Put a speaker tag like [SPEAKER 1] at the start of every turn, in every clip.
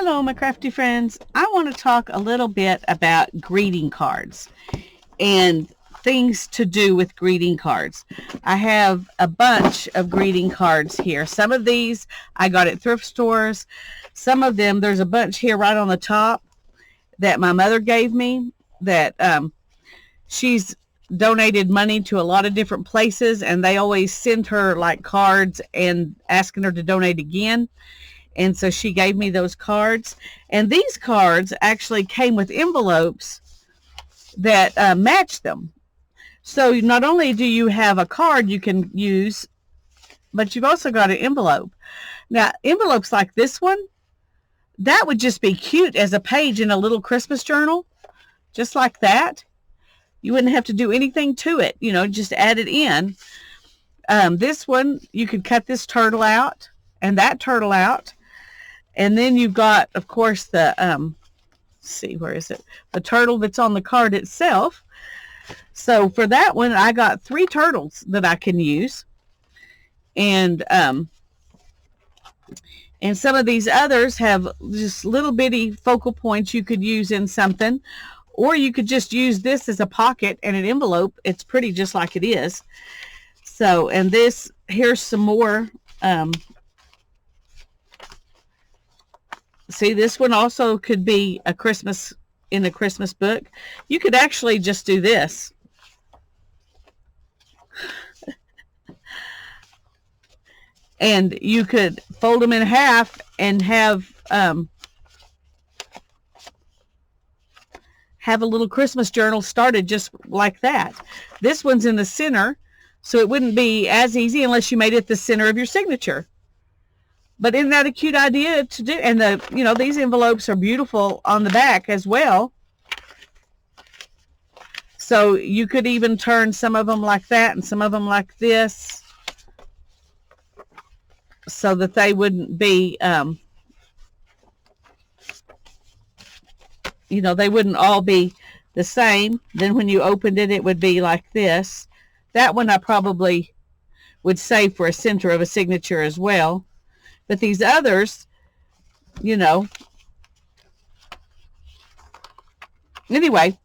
[SPEAKER 1] Hello, my crafty friends. I want to talk a little bit about greeting cards and things to do with greeting cards. I have a bunch of greeting cards here. Some of these I got at thrift stores. Some of them, there's a bunch here right on the top that my mother gave me that she's donated money to a lot of different places, and they always send her like cards and asking her to donate again. And so she gave me those cards. And these cards actually came with envelopes that match them. So not only do you have a card you can use, but you've also got an envelope. Now, envelopes like this one, that would just be cute as a page in a little Christmas journal, just like that. You wouldn't have to do anything to it, just add it in. This one, you could cut this turtle out and that turtle out. And then you've got, of course, the, where is it? The turtle that's on the card itself. So for that one, I got 3 turtles that I can use. And some of these others have just little bitty focal points you could use in something. Or you could just use this as a pocket and an envelope. It's pretty just like it is. So, and here's some more. See, this one also could be in a Christmas book. You could actually just do this. And you could fold them in half and have a little Christmas journal started just like that. This one's in the center, so it wouldn't be as easy unless you made it the center of your signature. But isn't that a cute idea to do? And these envelopes are beautiful on the back as well. So you could even turn some of them like that and some of them like this, so that they wouldn't be, they wouldn't all be the same. Then when you opened it, it would be like this. That one I probably would save for a center of a signature as well. But these others, anyway,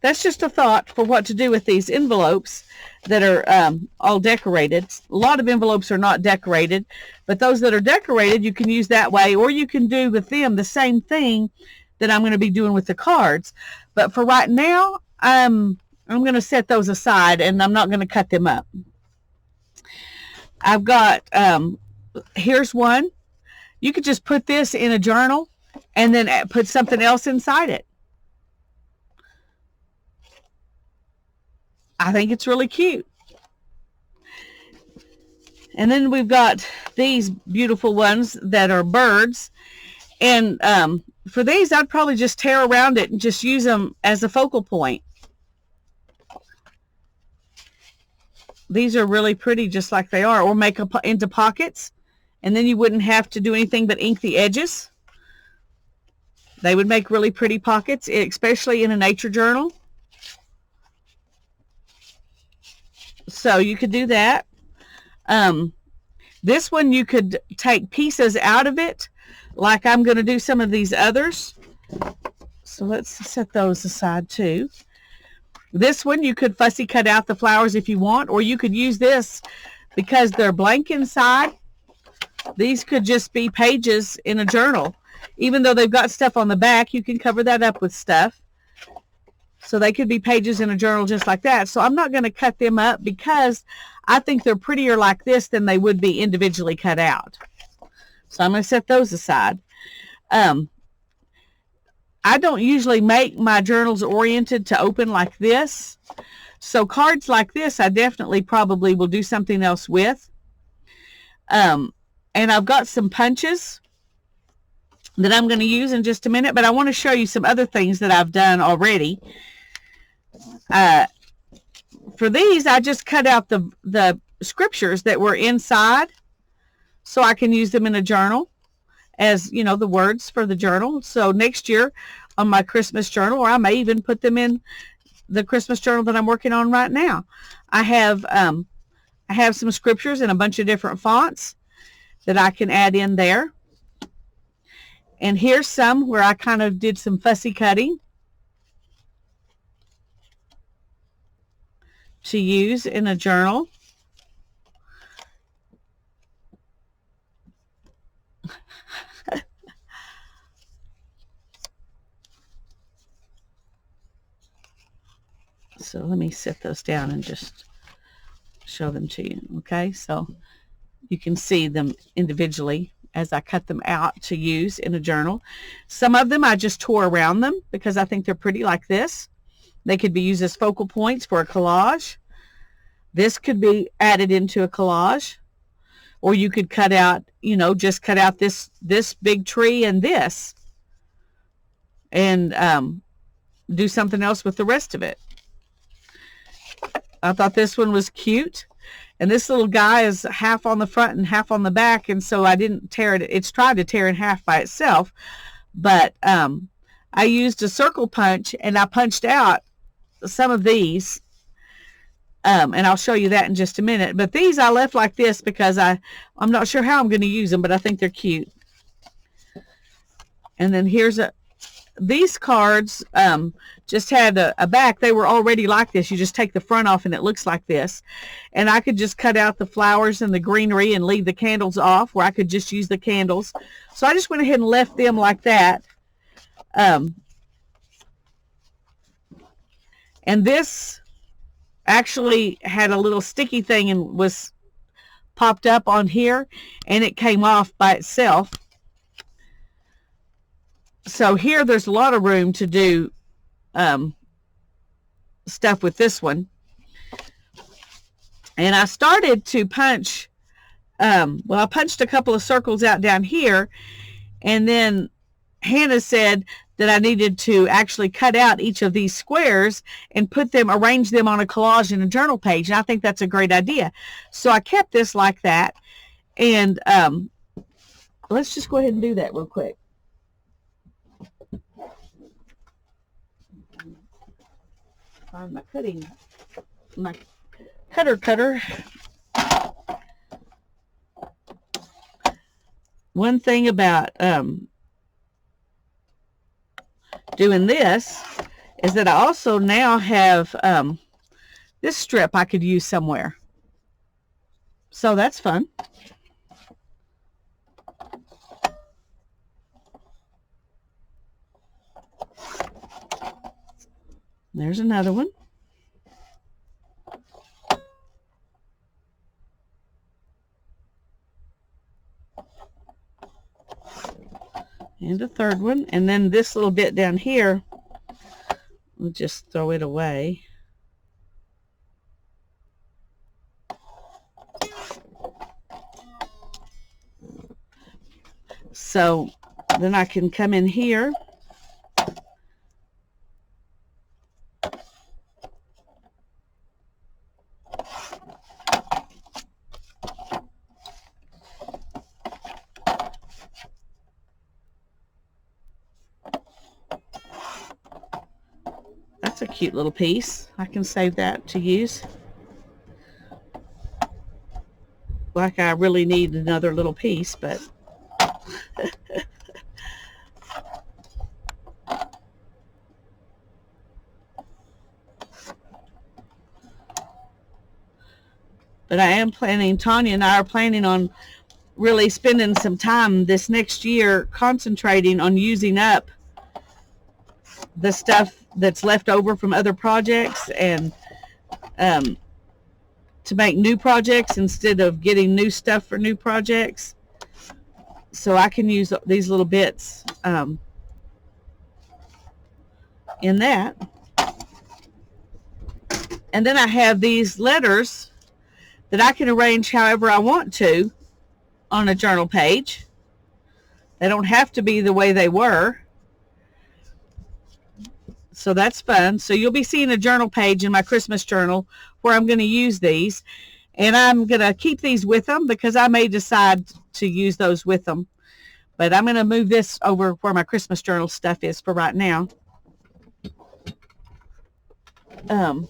[SPEAKER 1] that's just a thought for what to do with these envelopes that are all decorated. A lot of envelopes are not decorated, but those that are decorated, you can use that way, or you can do with them the same thing that I'm going to be doing with the cards. But for right now, I'm going to set those aside, and I'm not going to cut them up. I've got, here's one. You could just put this in a journal and then put something else inside it. I think it's really cute. And then we've got these beautiful ones that are birds. And for these, I'd probably just tear around it and just use them as a focal point. These are really pretty just like they are, or make into pockets. And then you wouldn't have to do anything but ink the edges. They would make really pretty pockets, especially in a nature journal. So you could do that. This one you could take pieces out of it, like I'm going to do some of these others. So let's set those aside too. This one you could fussy cut out the flowers if you want, or you could use this because they're blank inside. These could just be pages in a journal. Even though they've got stuff on the back, you can cover that up with stuff. So they could be pages in a journal just like that. So I'm not going to cut them up because I think they're prettier like this than they would be individually cut out. So I'm going to set those aside. I don't usually make my journals oriented to open like this. So cards like this, I definitely probably will do something else with. And I've got some punches that I'm going to use in just a minute, but I want to show you some other things that I've done already. For these, I just cut out the scriptures that were inside so I can use them in a journal as, the words for the journal. So next year on my Christmas journal, or I may even put them in the Christmas journal that I'm working on right now. I have some scriptures in a bunch of different fonts that I can add in there. And here's some where I kind of did some fussy cutting to use in a journal. So let me set those down and just show them to you. Okay, so you can see them individually as I cut them out to use in a journal. Some of them I just tore around them because I think they're pretty like this. They could be used as focal points for a collage. This could be added into a collage. Or you could cut out, you know, just cut out this big tree and this. And do something else with the rest of it. I thought this one was cute. And this little guy is half on the front and half on the back, and so I didn't tear it. It's tried to tear in half by itself, but I used a circle punch, and I punched out some of these, and I'll show you that in just a minute. But these I left like this because I'm not sure how I'm going to use them, but I think they're cute. And then here's these cards just had a back. They were already like this. You just take the front off and it looks like this. And I could just cut out the flowers and the greenery and leave the candles off, where I could just use the candles. So I just went ahead and left them like that. And this actually had a little sticky thing and was popped up on here, and it came off by itself. So here there's a lot of room to do stuff with this one. And I started to punch, well, I punched a couple of circles out down here, and then Hannah said that I needed to actually cut out each of these squares and put them, arrange them on a collage in a journal page. And I think that's a great idea. So I kept this like that. And let's just go ahead and do that real quick. Find my cutter. One thing about doing this is that I also now have this strip I could use somewhere. So that's fun. There's another one. And a third one. And then this little bit down here, we'll just throw it away. So then I can come in here. That's a cute little piece. I can save that to use. Like I really need another little piece, but but I am planning, Tanya and I are planning on really spending some time this next year concentrating on using up the stuff that's left over from other projects, and to make new projects instead of getting new stuff for new projects. So I can use these little bits in that. And then I have these letters that I can arrange however I want to on a journal page. They don't have to be the way they were. So that's fun. So you'll be seeing a journal page in my Christmas journal where I'm going to use these. And I'm going to keep these with them because I may decide to use those with them. But I'm going to move this over where my Christmas journal stuff is for right now. And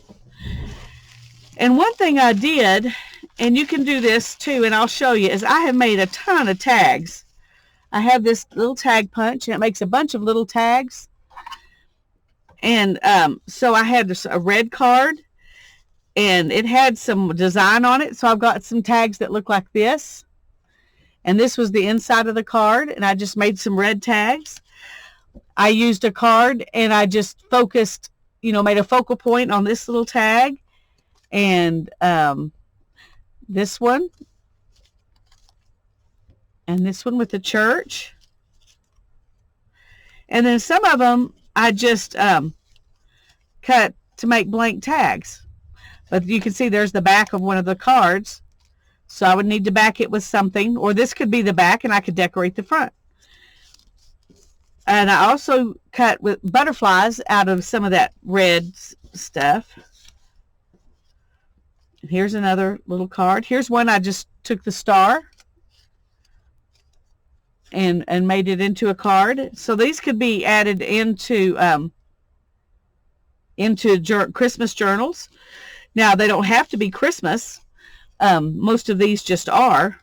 [SPEAKER 1] one thing I did, and you can do this too, and I'll show you, is I have made a ton of tags. I have this little tag punch, and it makes a bunch of little tags. And so I had a red card, and it had some design on it. So I've got some tags that look like this. And this was the inside of the card, and I just made some red tags. I used a card, and I just focused, made a focal point on this little tag, and this one, and this one with the church. And then some of them I just cut to make blank tags. But you can see there's the back of one of the cards. So I would need to back it with something, or this could be the back, and I could decorate the front. And I also cut with butterflies out of some of that red stuff. And here's another little card. Here's one I just took the star and made it into a card. So these could be added into Christmas journals. Now, they don't have to be Christmas. Most of these just are.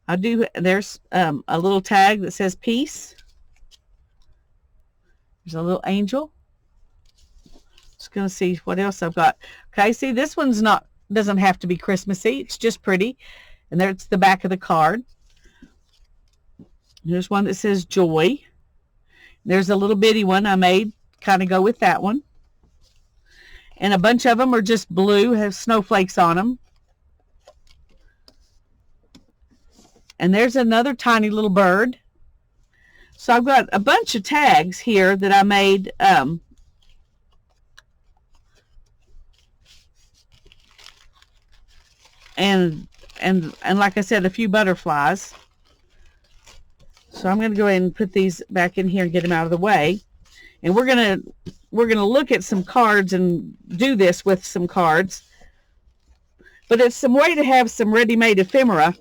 [SPEAKER 1] There's a little tag that says peace. There's a little angel. Just going to see what else I've got. Okay, see, this one's doesn't have to be Christmassy. It's just pretty. And there's the back of the card. There's one that says joy. There's a little bitty one I made. Kind of go with that one. And a bunch of them are just blue, have snowflakes on them. And there's another tiny little bird. So I've got a bunch of tags here that I made. And like I said, a few butterflies. So I'm going to go ahead and put these back in here and get them out of the way. And we're going to look at some cards and do this with some cards. But it's some way to have some ready-made ephemera.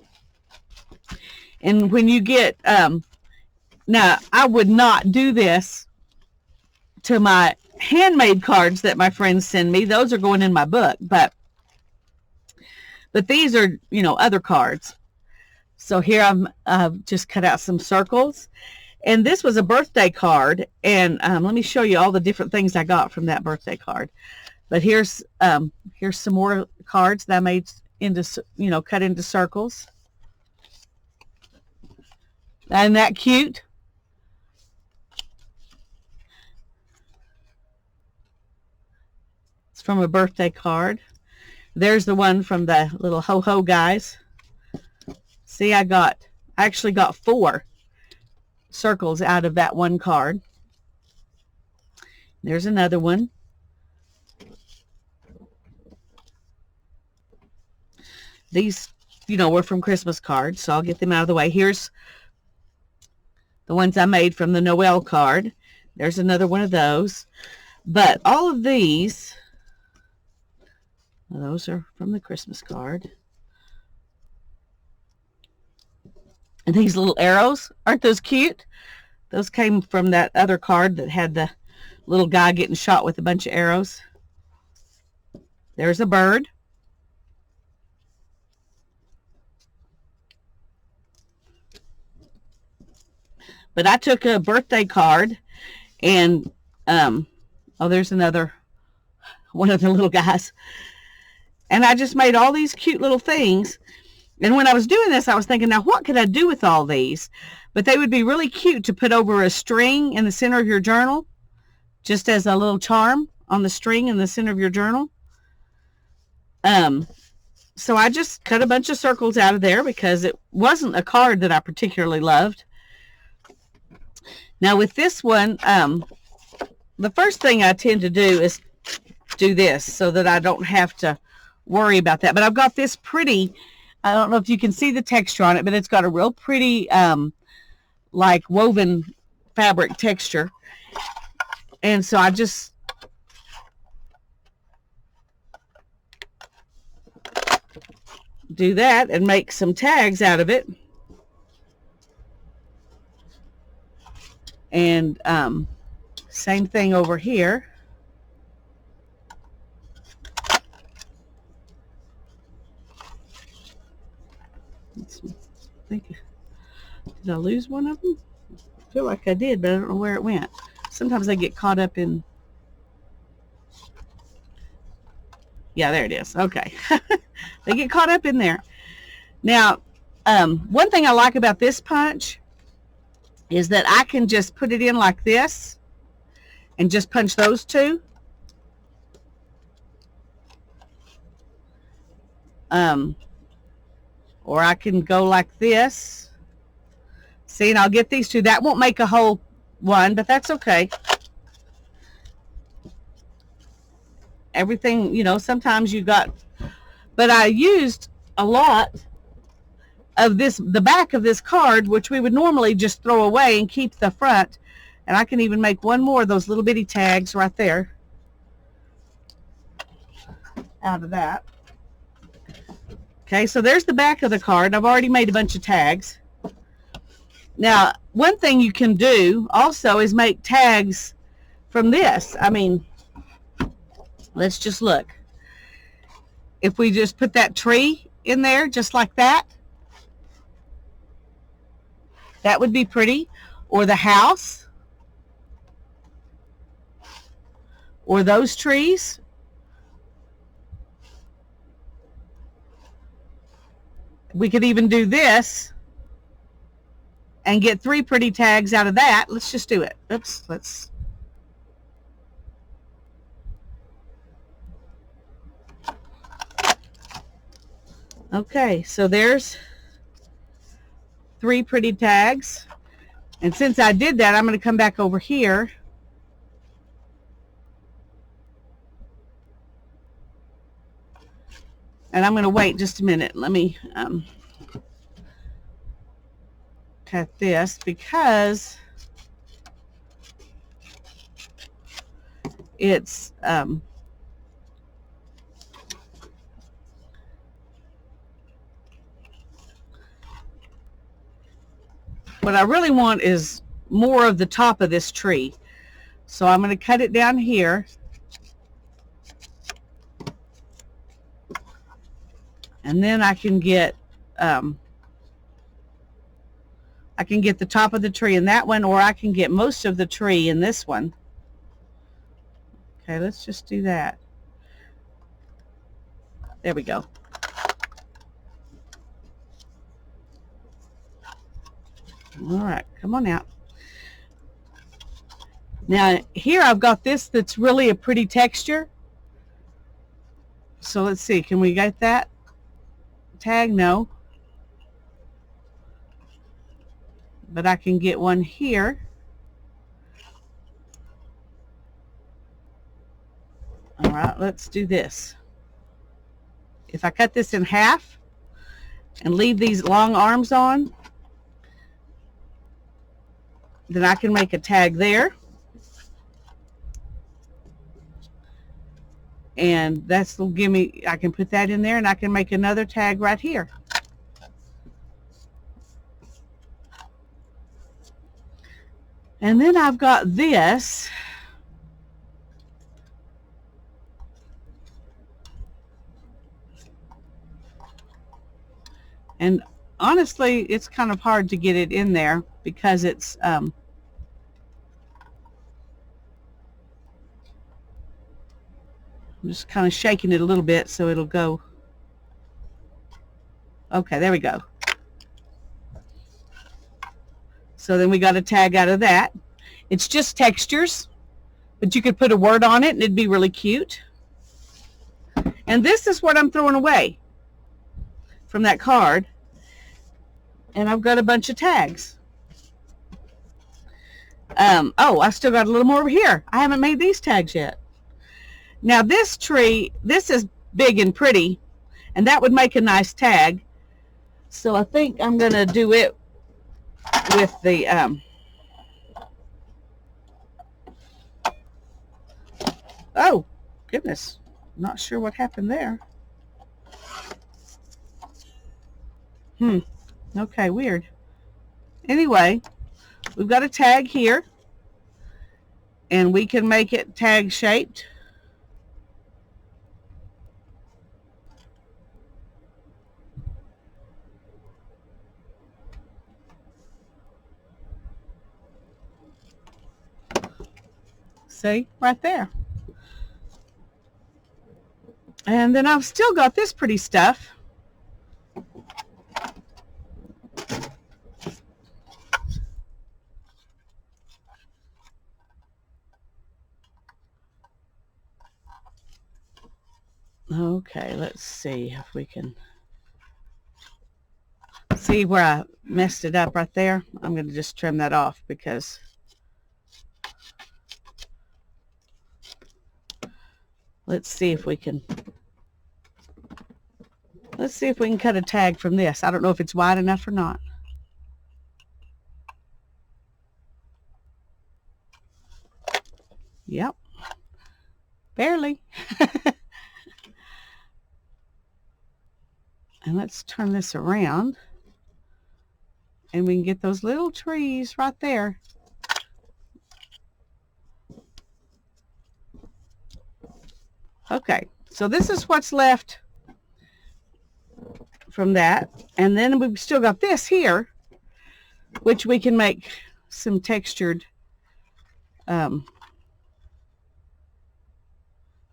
[SPEAKER 1] And when you get, now I would not do this to my handmade cards that my friends send me. Those are going in my book, but these are, other cards. So here I've just cut out some circles. And this was a birthday card. And let me show you all the different things I got from that birthday card. But here's some more cards that I made into, cut into circles. Isn't that cute? It's from a birthday card. There's the one from the little ho-ho guys. See, I actually got 4 circles out of that one card. There's another one. These, were from Christmas cards, so I'll get them out of the way. Here's the ones I made from the Noel card. There's another one of those. But all of these, those are from the Christmas card. And these little arrows, aren't those cute? Those came from that other card that had the little guy getting shot with a bunch of arrows. There's a bird. But I took a birthday card and, there's another one of the little guys. And I just made all these cute little things. And when I was doing this, I was thinking, now what could I do with all these? But they would be really cute to put over a string in the center of your journal, just as a little charm on the string in the center of your journal. So I just cut a bunch of circles out of there because it wasn't a card that I particularly loved. Now with this one, the first thing I tend to do is do this so that I don't have to worry about that. But I've got this pretty, I don't know if you can see the texture on it, but it's got a real pretty, like woven fabric texture. And so I just do that and make some tags out of it. And same thing over here. I think Did I lose one of them? I feel like I did, but I don't know where it went. Sometimes I get caught up in... Yeah, there it is. Okay. They get caught up in there. Now, one thing I like about this punch is that I can just put it in like this and just punch those two. Or I can go like this. See, and I'll get these two. That won't make a whole one, but that's okay. Everything, you know, sometimes you got... But I used a lot of this, the back of this card, which we would normally just throw away and keep the front. And I can even make one more of those little bitty tags right there out of that. Okay, so there's the back of the card. I've already made a bunch of tags. Now, one thing you can do also is make tags from this. I mean, let's just look. If we just put that tree in there just like that, that would be pretty. Or the house. Or those trees. We could even do this and get 3 pretty tags out of that. Let's just do it. Oops, let's... Okay, so there's 3 pretty tags. And since I did that, I'm going to come back over here. And I'm going to wait just a minute. Let me cut this because it's what I really want is more of the top of this tree. So I'm going to cut it down here. And then I can get the top of the tree in that one, or I can get most of the tree in this one. Okay, let's just do that. There we go. All right, come on out. Now here I've got this that's really a pretty texture. So let's see, can we get that tag? No. But I can get one here. All right, let's do this. If I cut this in half and leave these long arms on, then I can make a tag there. And that's will give me, I can put that in there and I can make another tag right here. And then I've got this. And honestly, it's kind of hard to get it in there because it's I'm just kind of shaking it a little bit so it'll go. Okay, there we go. So then we got a tag out of that. It's just textures, but you could put a word on it and it'd be really cute. And this is what I'm throwing away from that card. And I've got a bunch of tags. Oh, I still got a little more over here. I haven't made these tags yet. Now this tree, this is big and pretty, and that would make a nice tag. So I think I'm going to do it with the oh goodness, not sure what happened there. Okay, weird. Anyway, we've got a tag here and we can make it tag shaped. See, right there. And then I've still got this pretty stuff. Okay, let's see if we can see where I messed it up right there. I'm going to just trim that off because let's see if we can cut a tag from this. I don't know if it's wide enough or not. Yep. Barely. And let's turn this around and we can get those little trees right there. Okay, so this is what's left from that. And then we've still got this here, which we can make some textured, I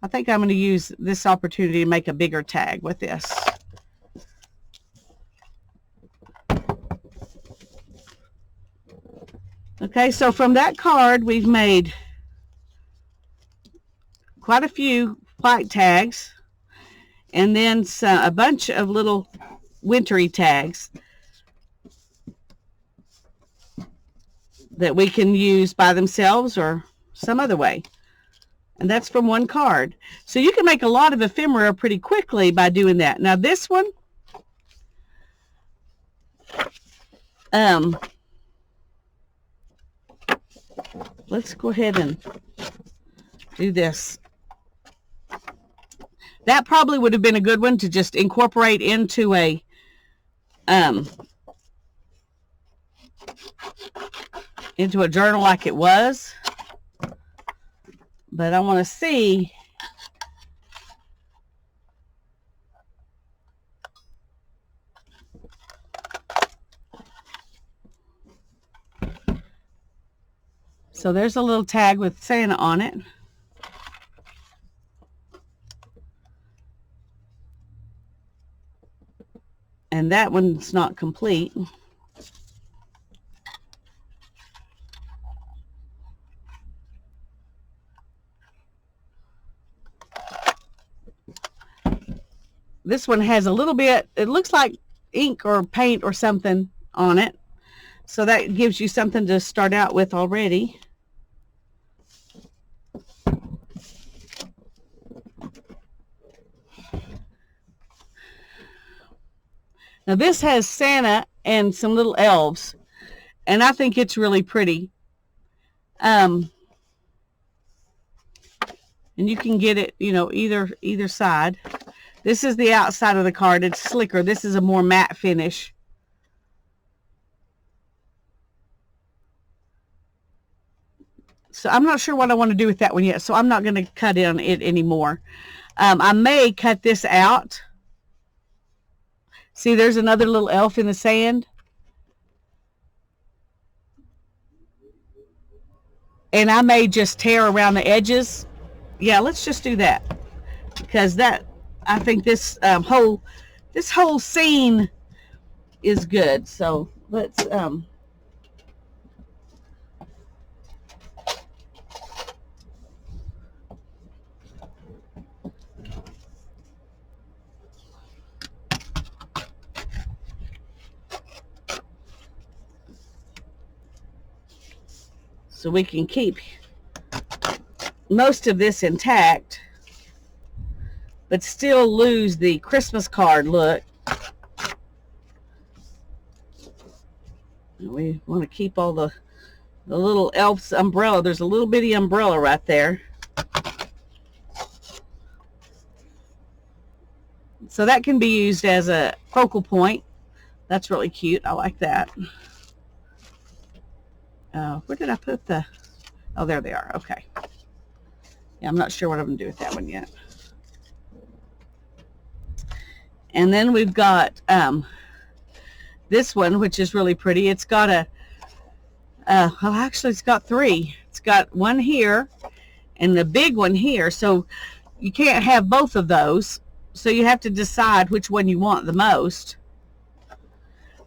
[SPEAKER 1] think I'm going to use this opportunity to make a bigger tag with this. Okay, so from that card, we've made quite a few white tags, and then a bunch of little wintry tags that we can use by themselves or some other way. And that's from one card. So you can make a lot of ephemera pretty quickly by doing that. Now this one, let's go ahead and do this. That probably would have been a good one to just incorporate into a journal like it was. But I want to see so there's a little tag with Santa on it. And that one's not complete. This one has a little bit, it looks like ink or paint or something on it. So that gives you something to start out with already. Now this has Santa and some little elves, and I think it's really pretty. And you can get it, you know, either side. This is the outside of the card. It's slicker. This is a more matte finish. So I'm not sure what I want to do with that one yet, so I'm not going to cut in it anymore. I may cut this out. See, there's another little elf in the sand. And I may just tear around the edges. Yeah, let's just do that. Because that, I think this whole scene is good. So let's so we can keep most of this intact, but still lose the Christmas card look. We want to keep all the little elf's umbrella. There's a little bitty umbrella right there. So that can be used as a focal point. That's really cute. I like that. Where did I put the... Oh, there they are. Okay. Yeah, I'm not sure what I'm going to do with that one yet. And then we've got this one, which is really pretty. It's got a... well, actually, it's got three. It's got one here, and the big one here. So you can't have both of those. So you have to decide which one you want the most.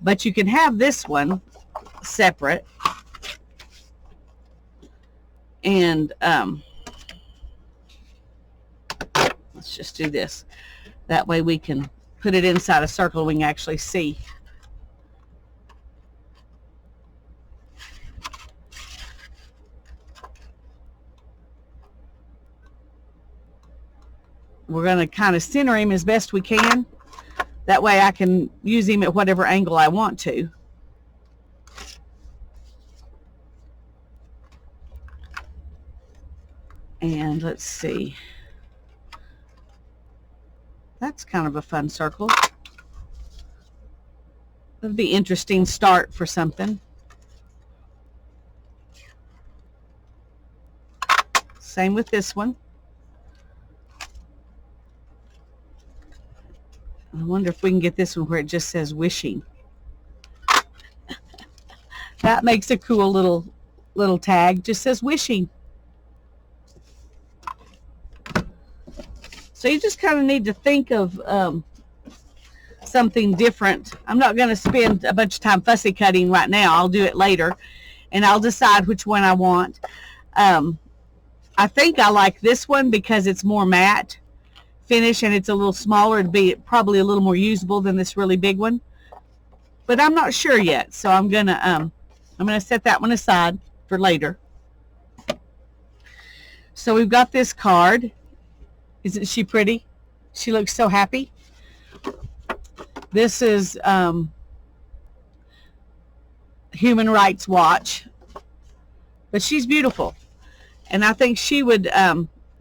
[SPEAKER 1] But you can have this one separate. And let's just do this. That way we can put it inside a circle and we can actually see. We're going to kind of center him as best we can. That way I can use him at whatever angle I want to. And let's see. That's kind of a fun circle. That'd be an interesting start for something. Same with this one. I wonder if we can get this one where it just says wishing. That makes a cool little tag. Just says wishing. So you just kind of need to think of something different. I'm not going to spend a bunch of time fussy cutting right now. I'll do it later, and I'll decide which one I want. I think I like this one because it's more matte finish and it's a little smaller. It'd be probably a little more usable than this really big one, but I'm not sure yet. So I'm gonna set that one aside for later. So we've got this card. Isn't she pretty? She looks so happy. This is Human Rights Watch, but she's beautiful, and I think she would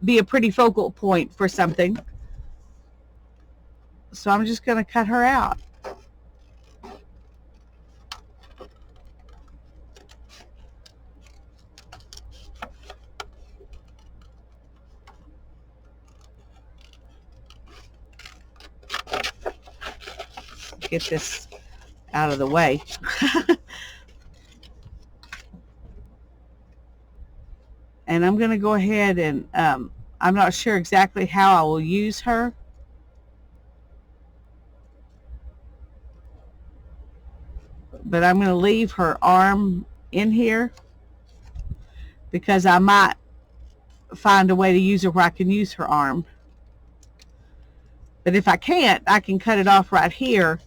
[SPEAKER 1] be a pretty focal point for something. So I'm just going to cut her out. Get this out of the way. And I'm going to go ahead and I'm not sure exactly how I will use her. But I'm going to leave her arm in here because I might find a way to use her where I can use her arm. But if I can't, I can cut it off right here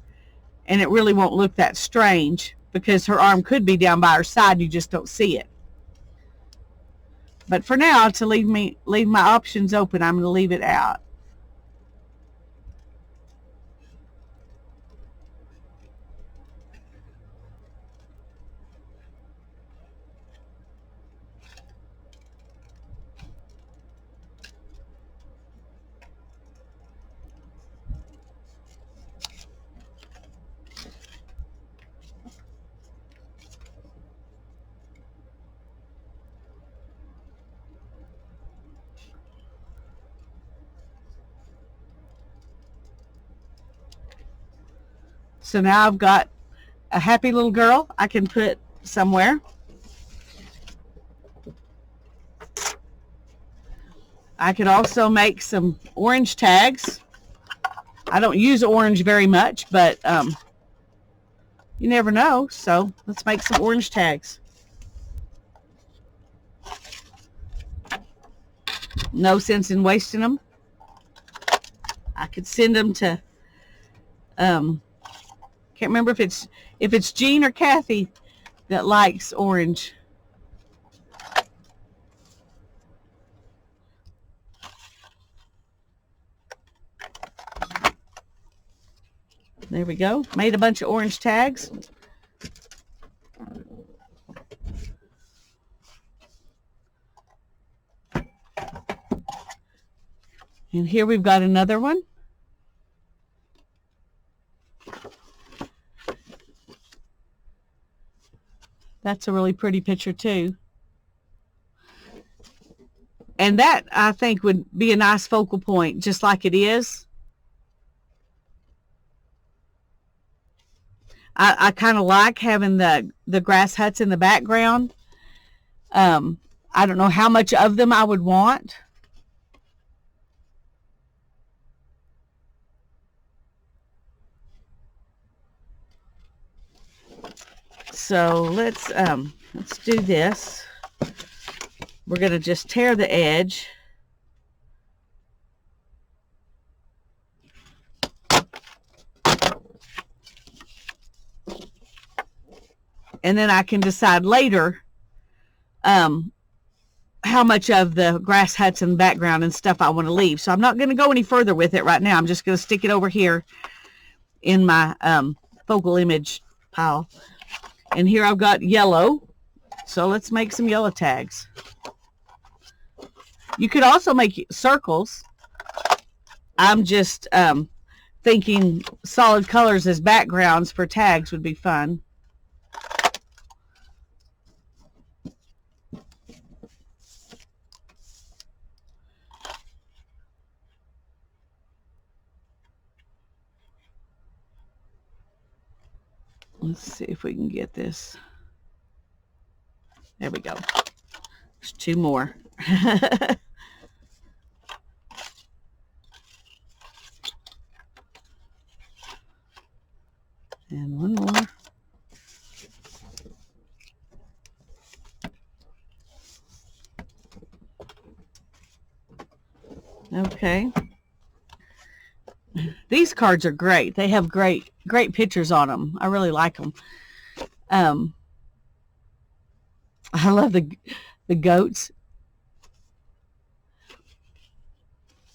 [SPEAKER 1] and it really won't look that strange because her arm could be down by her side. You just don't see it. But for now, to leave my options open, I'm going to leave it out. So now I've got a happy little girl I can put somewhere. I could also make some orange tags. I don't use orange very much, but you never know. So let's make some orange tags. No sense in wasting them. I could send them to can't remember if it's Jean or Kathy that likes orange. There we go. Made a bunch of orange tags. And here we've got another one. That's a really pretty picture too. And that, I think, would be a nice focal point, just like it is. I kind of like having the grass huts in the background. I I don't know how much of them I would want. So let's do this. We're going to just tear the edge. And then I can decide later how much of the grass huts and background and stuff I want to leave. So I'm not going to go any further with it right now. I'm just going to stick it over here in my focal image pile. And here I've got yellow. So let's make some yellow tags. You could also make circles. I'm just thinking solid colors as backgrounds for tags would be fun. Let's see if we can get this. There we go. There's two more. And one more. Okay. These cards are great. They have great pictures on them. I really like them. I love the goats.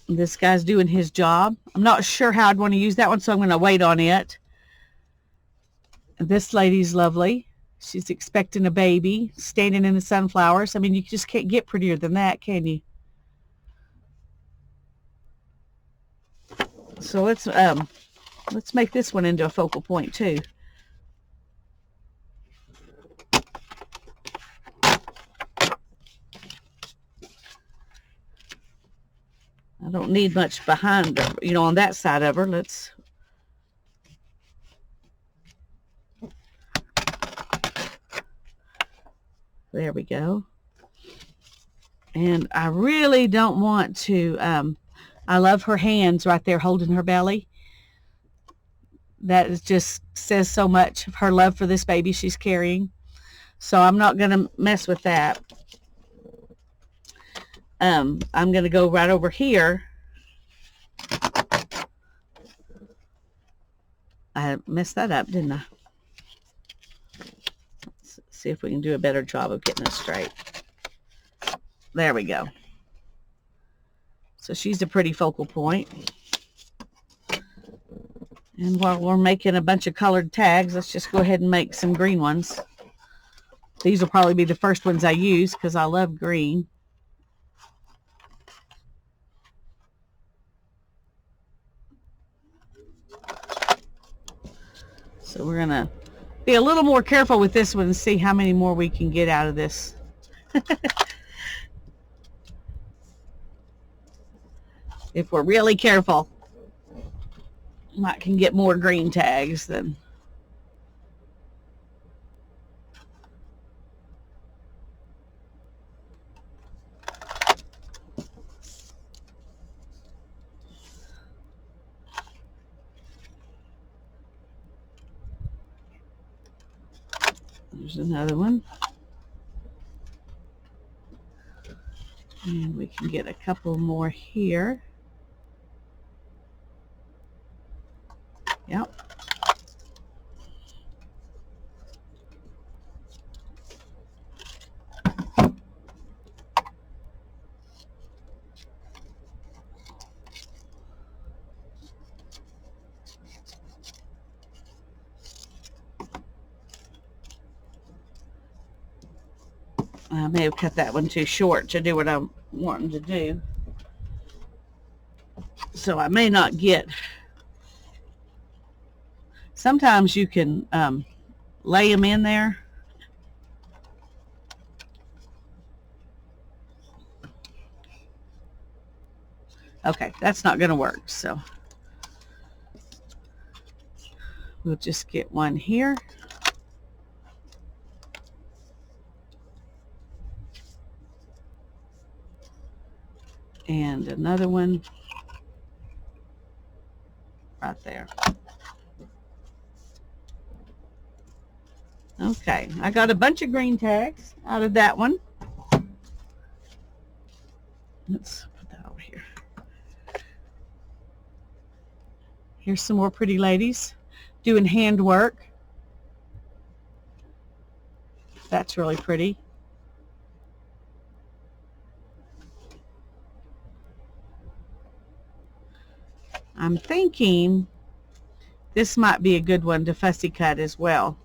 [SPEAKER 1] This guy's doing his job. I'm not sure how I'd want to use that one, so I'm going to wait on it. This lady's lovely. She's expecting a baby, standing in the sunflowers. I mean, you just can't get prettier than that, can you? So let's make this one into a focal point too. I don't need much behind her, you know, on that side of her. Let's there we go. And I really don't want to I love her hands right there holding her belly. That is just says so much of her love for this baby she's carrying. So I'm not going to mess with that. I'm going to go right over here. I messed that up, didn't I? Let's see if we can do a better job of getting it straight. There we go. So she's a pretty focal point. And while we're making a bunch of colored tags, let's just go ahead and make some green ones. These will probably be the first ones I use because I love green. So we're going to be a little more careful with this one and see how many more we can get out of this. If we're really careful, might can get more green tags than. There's another one. And we can get a couple more here. Yep. I may have cut that one too short to do what I'm wanting to do. So I may not get. Sometimes you can lay them in there. Okay, that's not going to work. So we'll just get one here. And another one right there. Okay, I got a bunch of green tags out of that one. Let's put that over here. Here's some more pretty ladies doing handwork. That's really pretty. I'm thinking this might be a good one to fussy cut as well.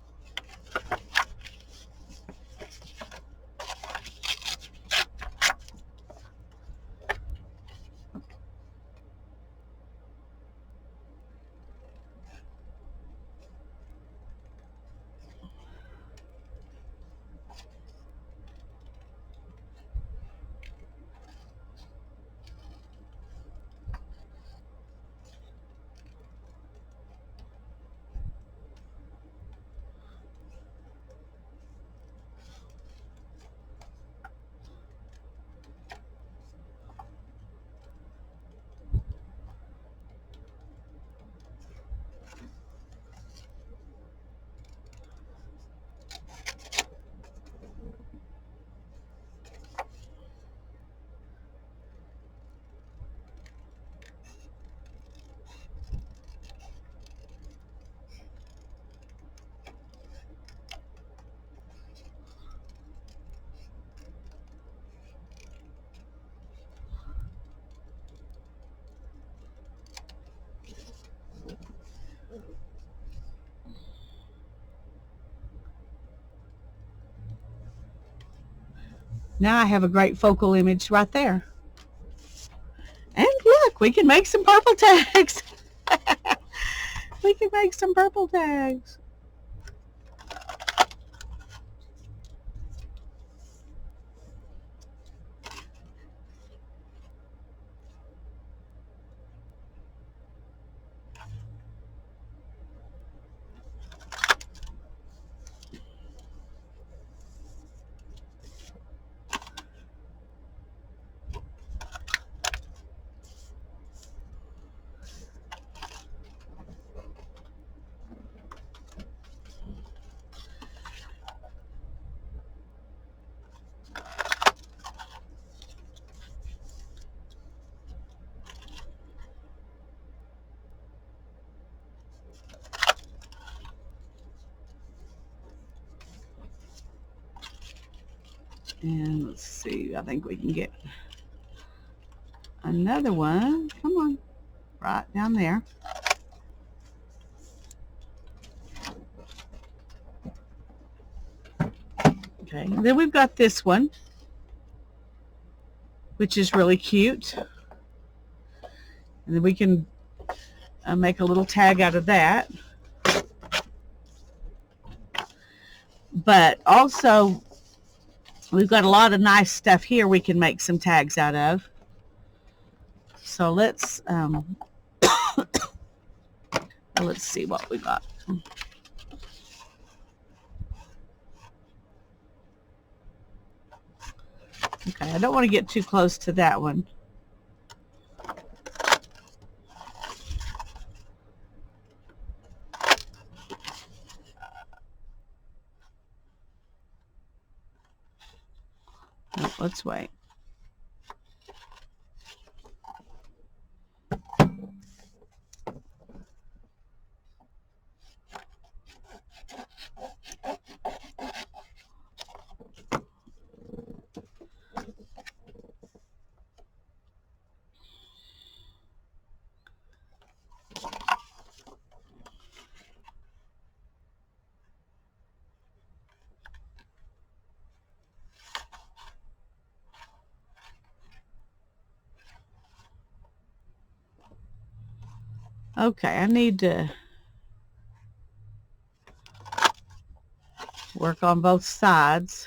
[SPEAKER 1] Now I have a great focal image right there. And look, we can make some purple tags. We can make some purple tags. And let's see, I think we can get another one. Come on, right down there. Okay, then we've got this one, which is really cute. And then we can make a little tag out of that. But also, we've got a lot of nice stuff here we can make some tags out of. So let's let's see what we got. Okay, I don't want to get too close to that one. No, let's wait. Okay, I need to work on both sides.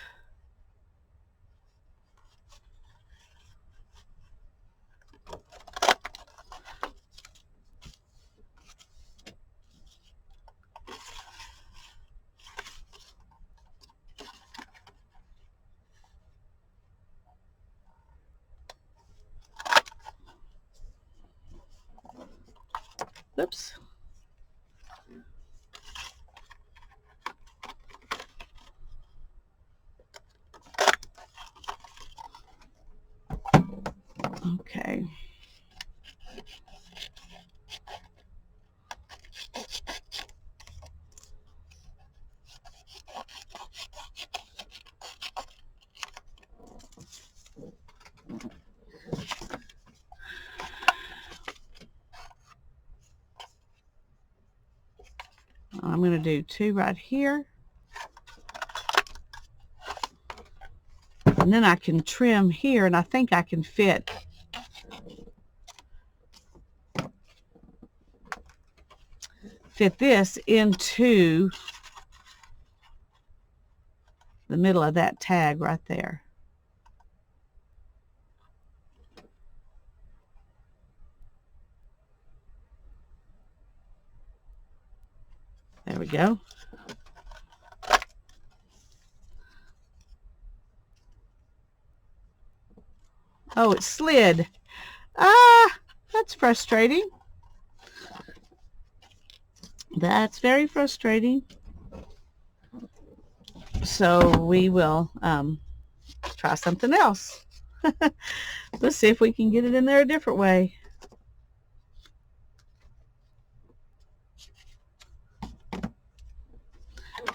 [SPEAKER 1] Whoops. Okay. I'm going to do 2 right here. And then I can trim here, and I think I can fit this into the middle of that tag right there. There we go. Oh, it slid. Ah, that's frustrating. That's very frustrating. So we will try something else. Let's see if we can get it in there a different way.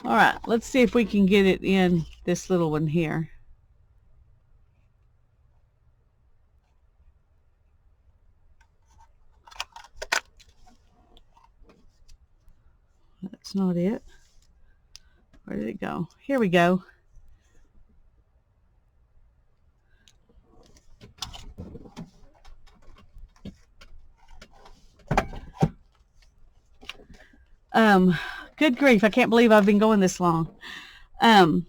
[SPEAKER 1] All right, let's see if we can get it in this little one here. That's not it. Where did it go? Here we go. Good grief, I can't believe I've been going this long. Let's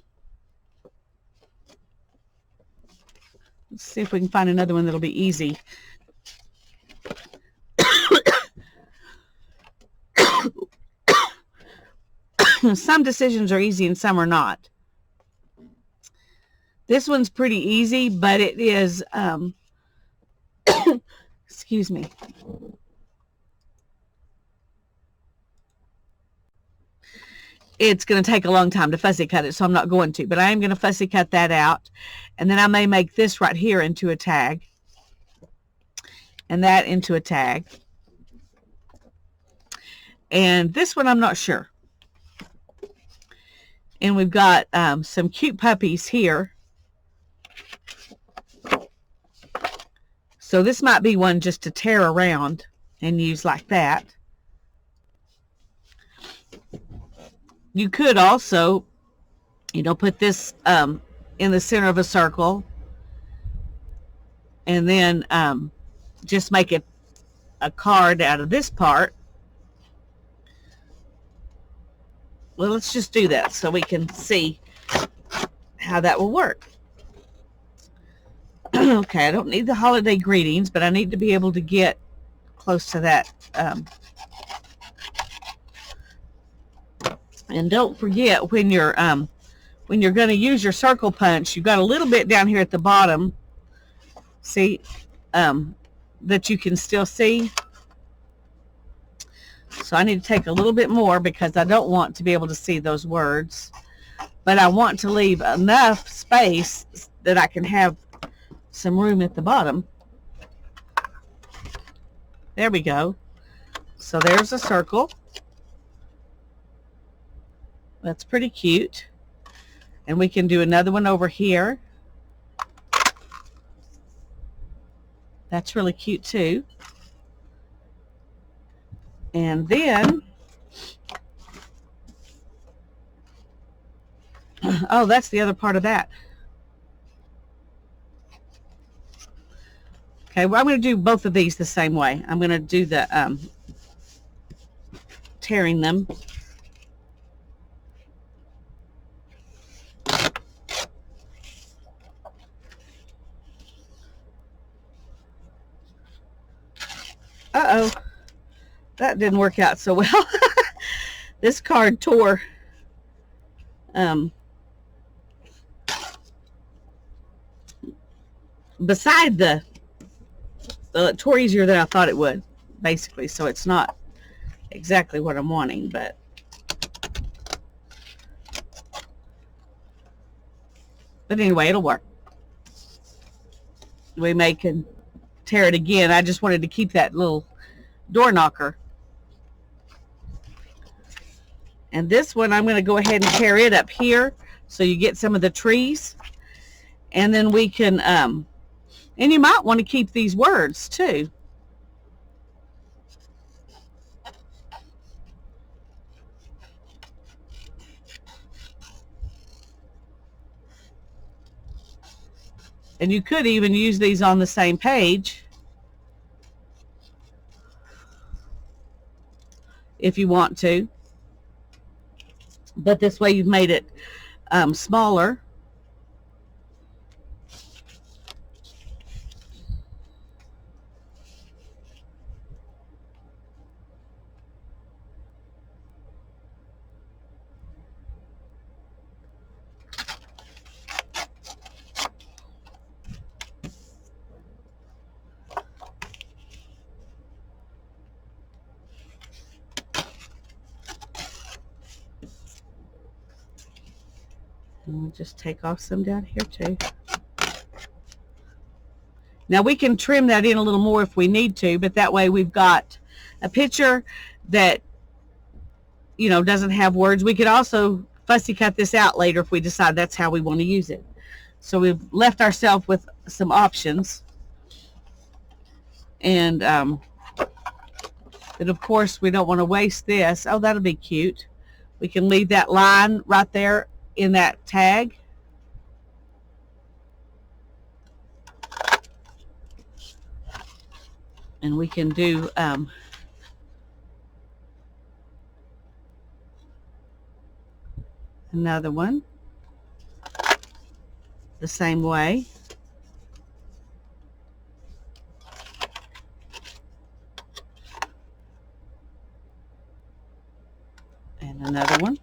[SPEAKER 1] see if we can find another one that'll be easy. Some decisions are easy and some are not. This one's pretty easy, but it is, excuse me. It's going to take a long time to fussy cut it, so I'm not going to, but I am going to fussy cut that out. And then I may make this right here into a tag, and that into a tag. And this one I'm not sure. And we've got some cute puppies here. So this might be one just to tear around and use like that. You could also, you know, put this in the center of a circle and then just make it a card out of this part. Well, let's just do that so we can see how that will work. Okay, I don't need the holiday greetings, but I need to be able to get close to that. And don't forget, when you're going to use your circle punch, you've got a little bit down here at the bottom. See, that you can still see. So I need to take a little bit more because I don't want to be able to see those words. But I want to leave enough space that I can have some room at the bottom. There we go. So there's a circle. That's pretty cute. And we can do another one over here. That's really cute too. And then, oh, that's the other part of that. Okay, well, I'm going to do both of these the same way. I'm going to do the tearing them. Uh-oh, that didn't work out so well. This card tore. Beside it tore easier than I thought it would, basically, so it's not exactly what I'm wanting, but anyway, it'll work. We may can tear it again. I just wanted to keep that little door knocker. And this one, I'm going to go ahead and tear it up here so you get some of the trees. And then we can, and you might want to keep these words too. And you could even use these on the same page if you want to. But this way you've made it smaller. And we'll just take off some down here too. Now we can trim that in a little more if we need to, but that way we've got a picture that, you know, doesn't have words. We could also fussy cut this out later if we decide that's how we want to use it. So we've left ourselves with some options. And but of course we don't want to waste this. Oh, that'll be cute. We can leave that line right there in that tag. And we can do another one the same way. And another one.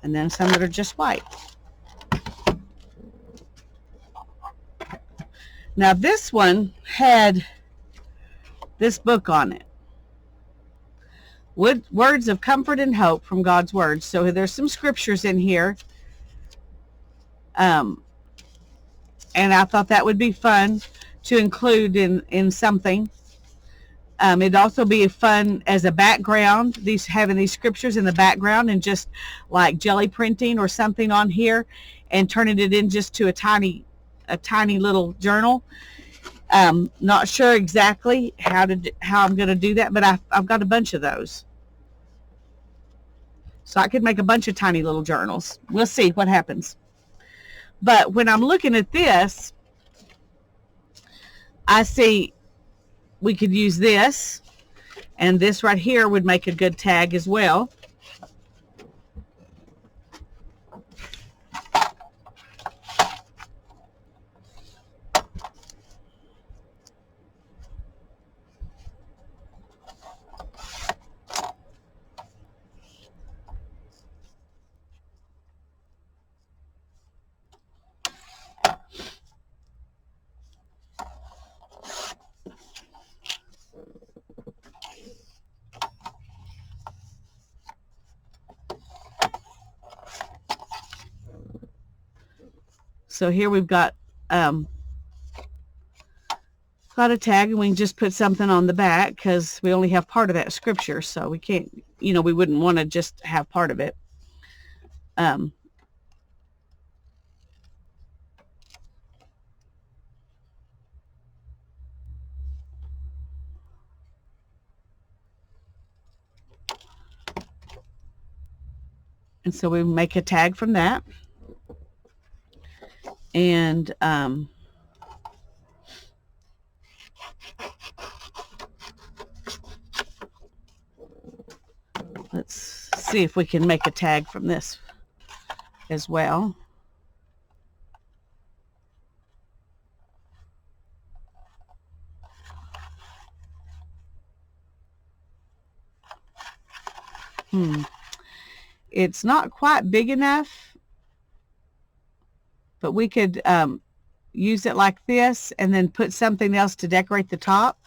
[SPEAKER 1] And then some that are just white. Now this one had this book on it. Words of comfort and hope from God's Word. So there's some scriptures in here. And I thought that would be fun to include in something. It'd also be fun as a background, having these scriptures in the background and just like jelly printing or something on here and turning it in just to a tiny little journal. Not sure exactly how I'm going to do that, but I've got a bunch of those. So I could make a bunch of tiny little journals. We'll see what happens. But when I'm looking at this, I see we could use this, and this right here would make a good tag as well. So here we've got a tag, and we can just put something on the back because we only have part of that scripture, so we can't, you know, we wouldn't want to just have part of it. And so we make a tag from that. And let's see if we can make a tag from this as well. It's not quite big enough, but we could use it like this and then put something else to decorate the top.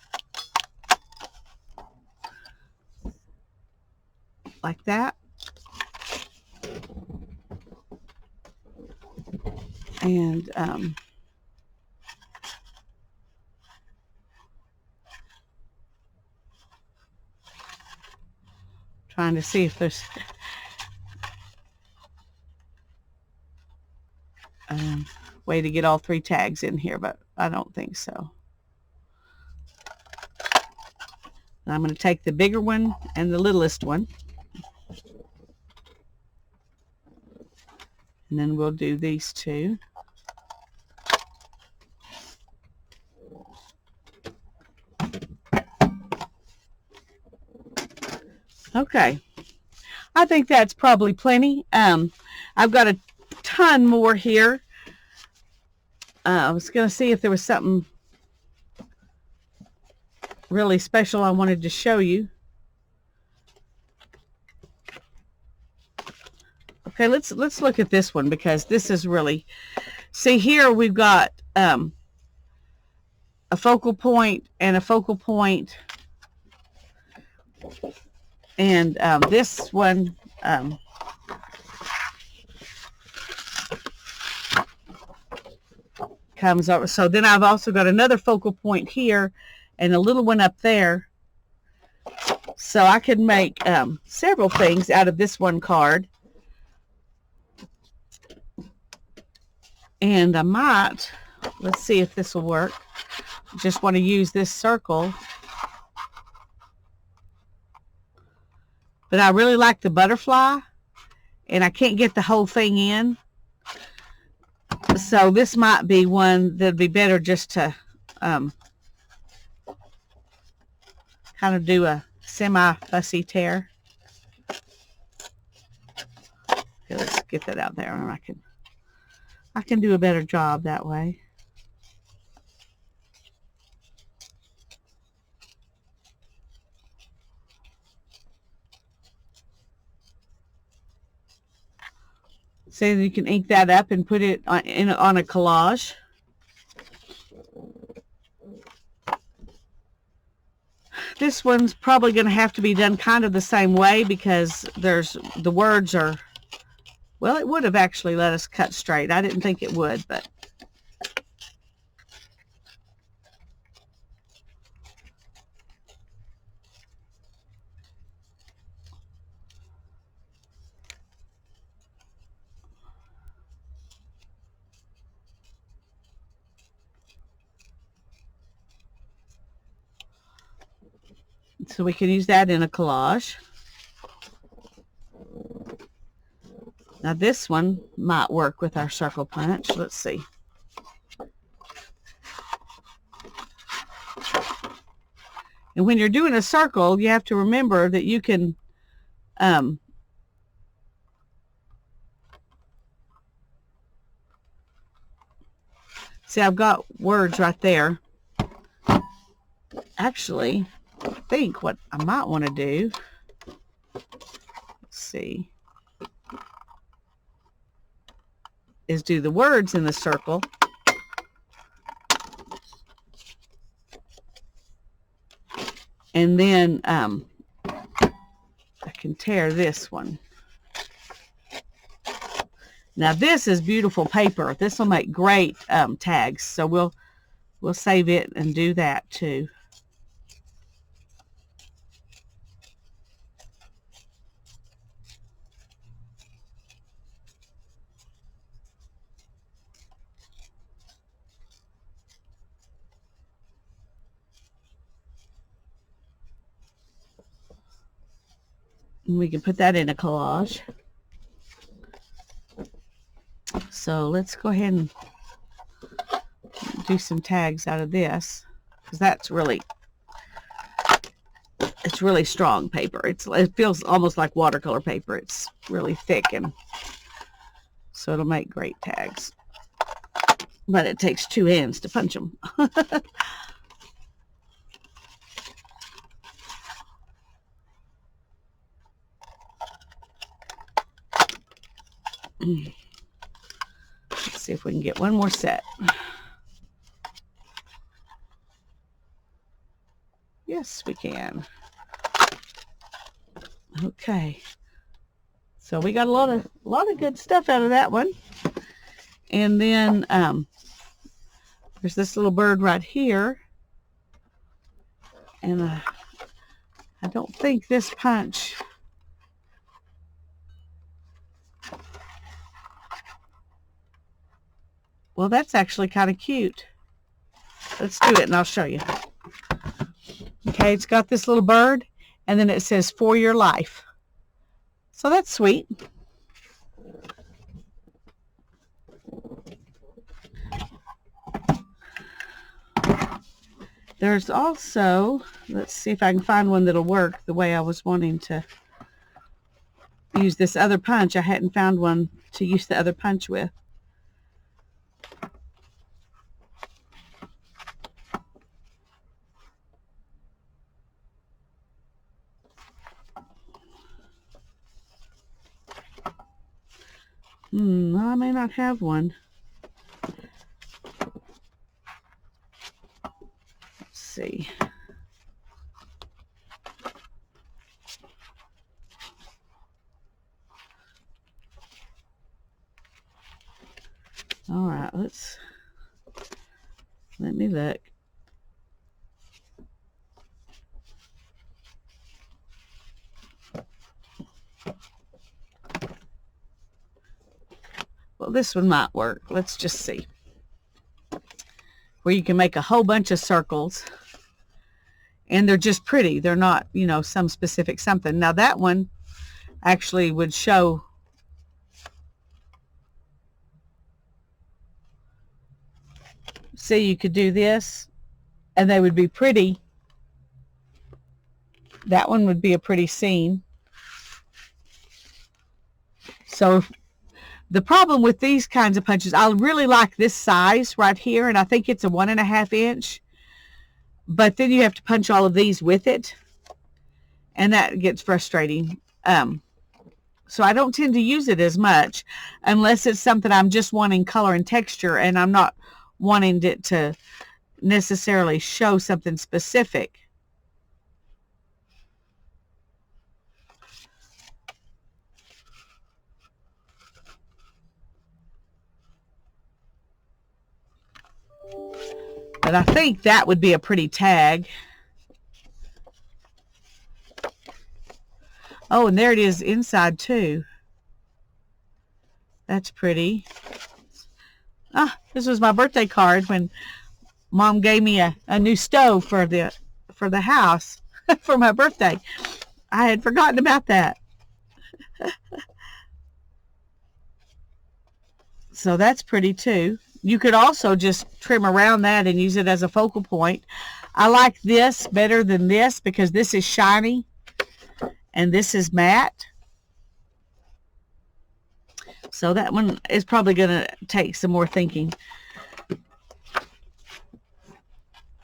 [SPEAKER 1] Like that. And trying to see if there's way to get all 3 tags in here, but I don't think so. And I'm going to take the bigger one and the littlest one, and then we'll do these 2. Okay, I think that's probably plenty. I've got a ton more here. I was going to see if there was something really special I wanted to show you. Okay, let's look at this one, because this is really, see here we've got a focal point and a focal point, and this one comes over. So then I've also got another focal point here and a little one up there. So I could make several things out of this one card. And I might, let's see if this will work. Just want to use this circle. But I really like the butterfly, and I can't get the whole thing in. So this might be one that'd be better just to kind of do a semi-fussy tear. Okay, let's get that out there, and I can do a better job that way. So you can ink that up and put it on a collage. This one's probably going to have to be done kind of the same way, because the words are, well, it would have actually let us cut straight. I didn't think it would, but so we can use that in a collage. Now this one might work with our circle punch. Let's see. And when you're doing a circle, you have to remember that you can see, I've got words right there. Actually, I think what I might want to do, let's see, is do the words in the circle. And then I can tear this one. Now this is beautiful paper. This will make great tags. So we'll save it and do that too. And we can put that in a collage. So let's go ahead and do some tags out of this, because that's really, it's really strong paper. It feels almost like watercolor paper. It's really thick, and so it'll make great tags. But it takes 2 hands to punch them. Let's see if we can get one more set. Yes, we can. Okay. So we got a lot of good stuff out of that one. And then there's this little bird right here. And I don't think this punch. Well, that's actually kind of cute. Let's do it and I'll show you. Okay, it's got this little bird and then it says for your life. So that's sweet. There's also, let's see if I can find one that'll work the way I was wanting to use this other punch. I hadn't found one to use the other punch with. I may not have one. Let's see. All right, let me look. Well, this one might work. Let's just see. Where you can make a whole bunch of circles. And they're just pretty. They're not, you know, some specific something. Now that one actually would show. See, you could do this. And they would be pretty. That one would be a pretty scene. So the problem with these kinds of punches, I really like this size right here, and I think it's a 1.5 inch. But then you have to punch all of these with it, and that gets frustrating. So I don't tend to use it as much unless it's something I'm just wanting color and texture, and I'm not wanting it to necessarily show something specific. But I think that would be a pretty tag. Oh, and there it is inside too. That's pretty. Ah, this was my birthday card when Mom gave me a new stove for the house for my birthday. I had forgotten about that. So that's pretty too. You could also just trim around that and use it as a focal point. I like this better than this because this is shiny and this is matte. So that one is probably going to take some more thinking.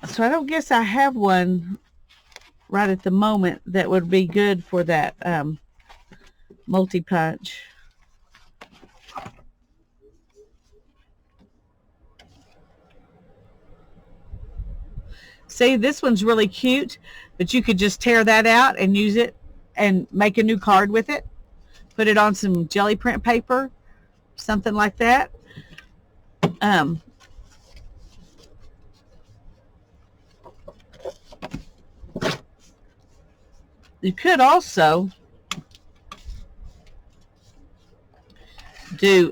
[SPEAKER 1] So I don't guess I have one right at the moment that would be good for that multi-punch. See, this one's really cute, but you could just tear that out and use it and make a new card with it. Put it on some jelly print paper, something like that. You could also do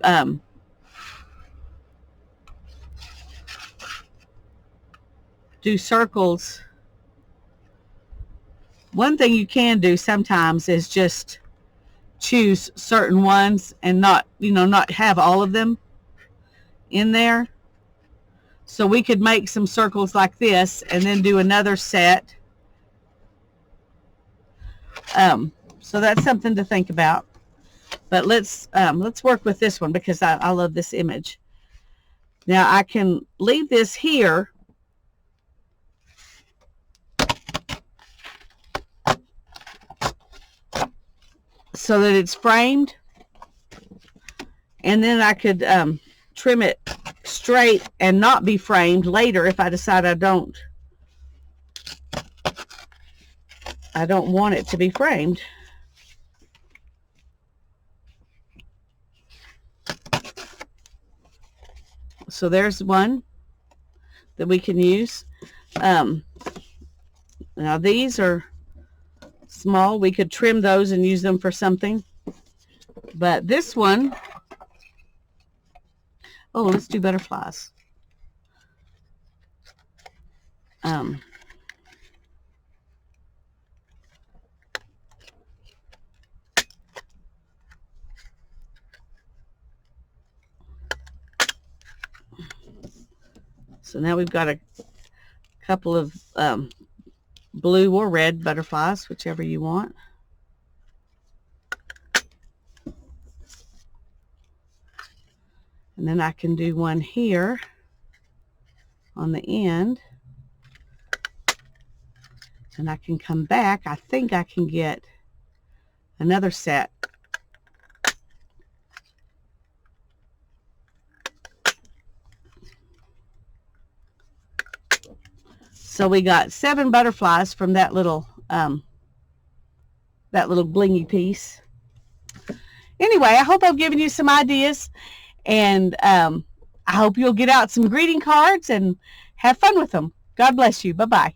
[SPEAKER 1] circles. One thing you can do sometimes is just choose certain ones and not have all of them in there. So we could make some circles like this and then do another set. So that's something to think about. But let's work with this one because I love this image. Now I can leave this here so that it's framed, and then I could trim it straight and not be framed later if I decide I don't I don't want it to be framed. So there's one that we can use. Now these are small. We could trim those and use them for something. But this one, oh, let's do butterflies. So now we've got a couple of blue or red butterflies, whichever you want. And then I can do one here on the end. And I can come back. I think I can get another set. So we got 7 butterflies from that little blingy piece. Anyway, I hope I've given you some ideas, and I hope you'll get out some greeting cards and have fun with them. God bless you. Bye-bye.